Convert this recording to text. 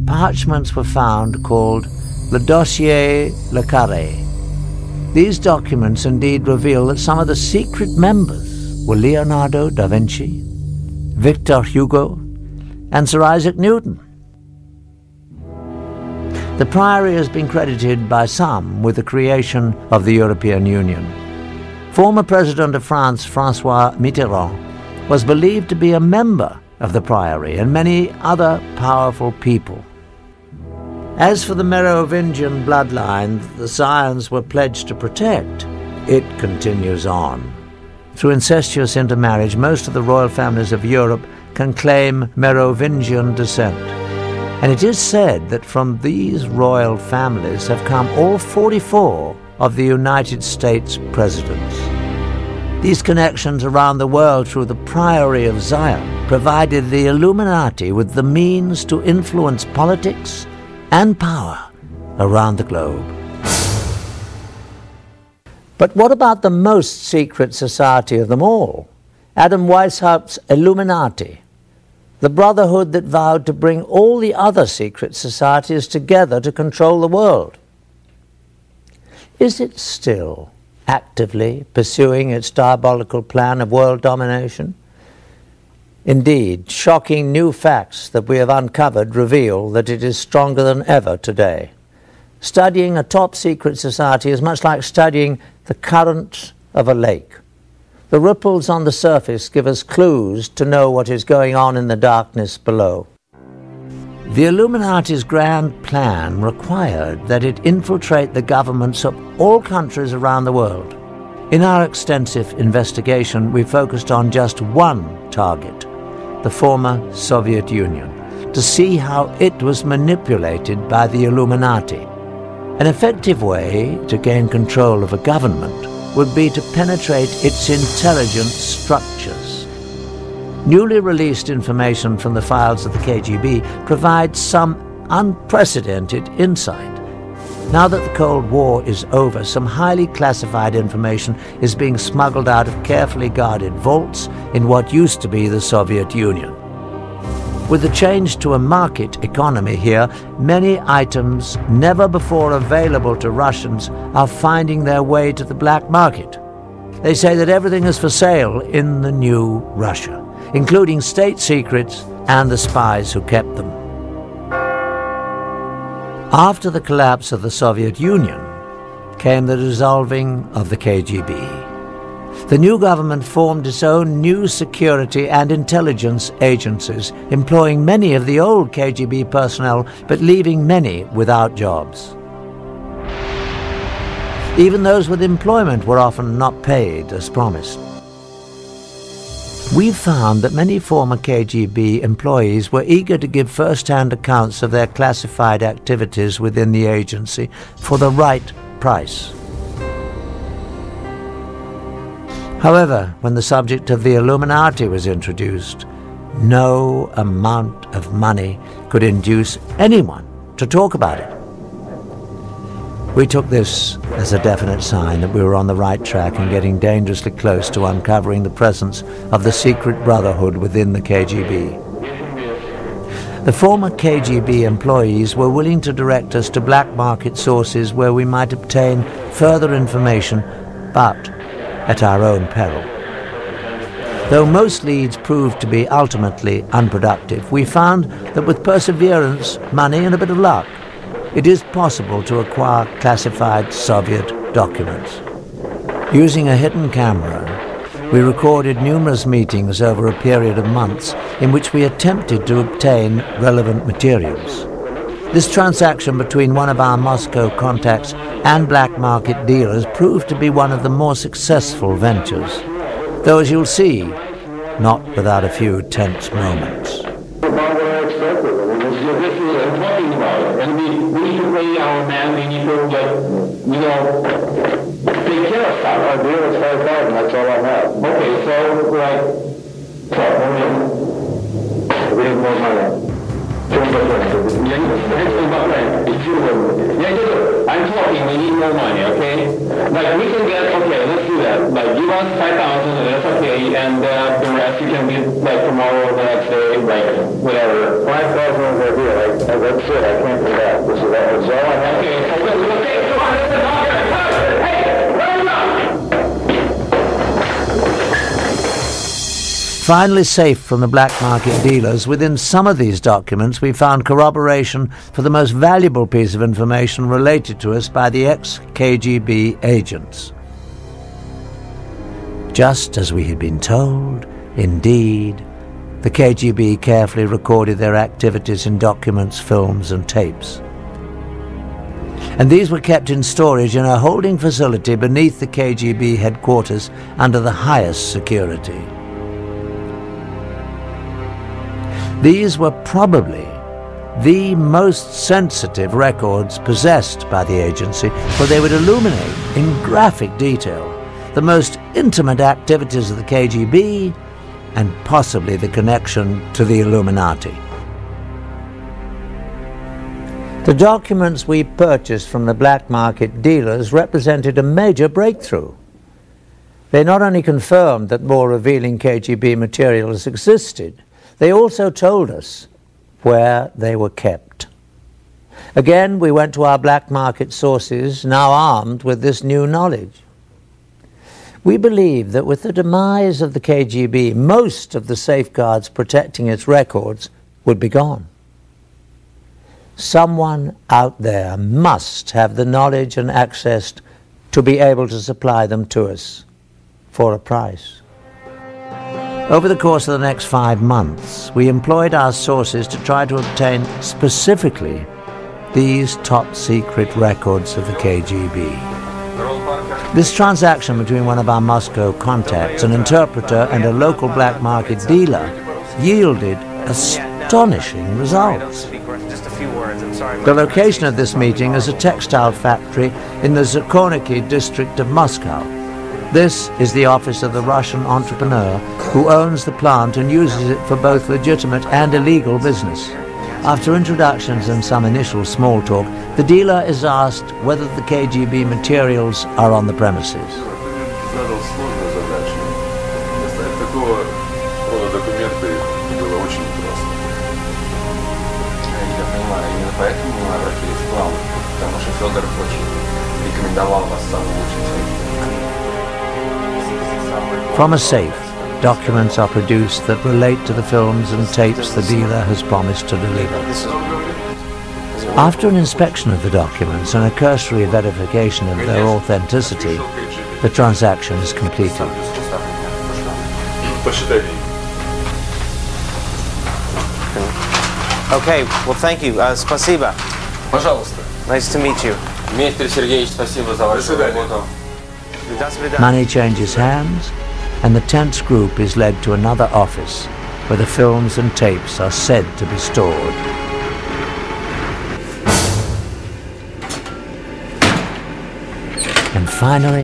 parchments were found called le dossier le carré. These documents indeed reveal that some of the secret members were Leonardo da Vinci, Victor Hugo, and Sir Isaac Newton. The Priory has been credited by some with the creation of the European Union. Former President of France, François Mitterrand, was believed to be a member of the Priory and many other powerful people. As for the Merovingian bloodline the Scions were pledged to protect, it continues on. Through incestuous intermarriage, most of the royal families of Europe can claim Merovingian descent. And it is said that from these royal families have come all 44 of the United States presidents. These connections around the world through the Priory of Zion provided the Illuminati with the means to influence politics and power around the globe. But what about the most secret society of them all? Adam Weishaupt's Illuminati, the brotherhood that vowed to bring all the other secret societies together to control the world. Is it still actively pursuing its diabolical plan of world domination? Indeed, shocking new facts that we have uncovered reveal that it is stronger than ever today. Studying a top-secret society is much like studying the current of a lake. The ripples on the surface give us clues to know what is going on in the darkness below. The Illuminati's grand plan required that it infiltrate the governments of all countries around the world. In our extensive investigation, we focused on just one target, the former Soviet Union, to see how it was manipulated by the Illuminati. An effective way to gain control of a government would be to penetrate its intelligence structures. Newly released information from the files of the KGB provides some unprecedented insight. Now that the Cold War is over, some highly classified information is being smuggled out of carefully guarded vaults in what used to be the Soviet Union. With the change to a market economy here, many items never before available to Russians are finding their way to the black market. They say that everything is for sale in the new Russia, including state secrets and the spies who kept them. After the collapse of the Soviet Union came the dissolving of the KGB. The new government formed its own new security and intelligence agencies, employing many of the old KGB personnel, but leaving many without jobs. Even those with employment were often not paid as promised. We found that many former KGB employees were eager to give first-hand accounts of their classified activities within the agency for the right price. However, when the subject of the Illuminati was introduced, no amount of money could induce anyone to talk about it. We took this as a definite sign that we were on the right track and getting dangerously close to uncovering the presence of the secret brotherhood within the KGB. The former KGB employees were willing to direct us to black market sources where we might obtain further information, but at our own peril. Though most leads proved to be ultimately unproductive, we found that with perseverance, money, and a bit of luck, it is possible to acquire classified Soviet documents. Using a hidden camera, we recorded numerous meetings over a period of months in which we attempted to obtain relevant materials. This transaction between one of our Moscow contacts and black market dealers proved to be one of the more successful ventures, though as you'll see, not without a few tense moments. I'm talking, we need more money, okay? Like, we can get, okay, let's do that. Like, give us 5,000, and that's okay, and the rest you can get, like, tomorrow, the next day, like, whatever. 5,000 is the idea, like, that's it, I can't do that. This is all I have. Okay, so, okay, come on, listen, hey, run him up! Finally safe from the black market dealers, within some of these documents we found corroboration for the most valuable piece of information related to us by the ex-KGB agents. Just as we had been told, indeed, the KGB carefully recorded their activities in documents, films and tapes. And these were kept in storage in a holding facility beneath the KGB headquarters under the highest security. These were probably the most sensitive records possessed by the agency, for they would illuminate in graphic detail the most intimate activities of the KGB and possibly the connection to the Illuminati. The documents we purchased from the black market dealers represented a major breakthrough. They not only confirmed that more revealing KGB materials existed, they also told us where they were kept. Again, we went to our black market sources, now armed with this new knowledge. We believe that with the demise of the KGB, most of the safeguards protecting its records would be gone. Someone out there must have the knowledge and access to be able to supply them to us for a price. Over the course of the next 5 months, we employed our sources to try to obtain specifically these top-secret records of the KGB. This transaction between one of our Moscow contacts, an interpreter and a local black market dealer, yielded astonishing results. The location of this meeting is a textile factory in the Zakoniki district of Moscow. This is the office of the Russian entrepreneur who owns the plant and uses it for both legitimate and illegal business. After introductions and some initial small talk, the dealer is asked whether the KGB materials are on the premises. From a safe, documents are produced that relate to the films and tapes the dealer has promised to deliver. After an inspection of the documents and a cursory verification of their authenticity, the transaction is completed. Okay, well, thank you. Спасибо. Пожалуйста. Nice to meet you. Дмитрий Сергеевич, спасибо за вашу работу. Money changes hands, and the tense group is led to another office where the films and tapes are said to be stored. And finally,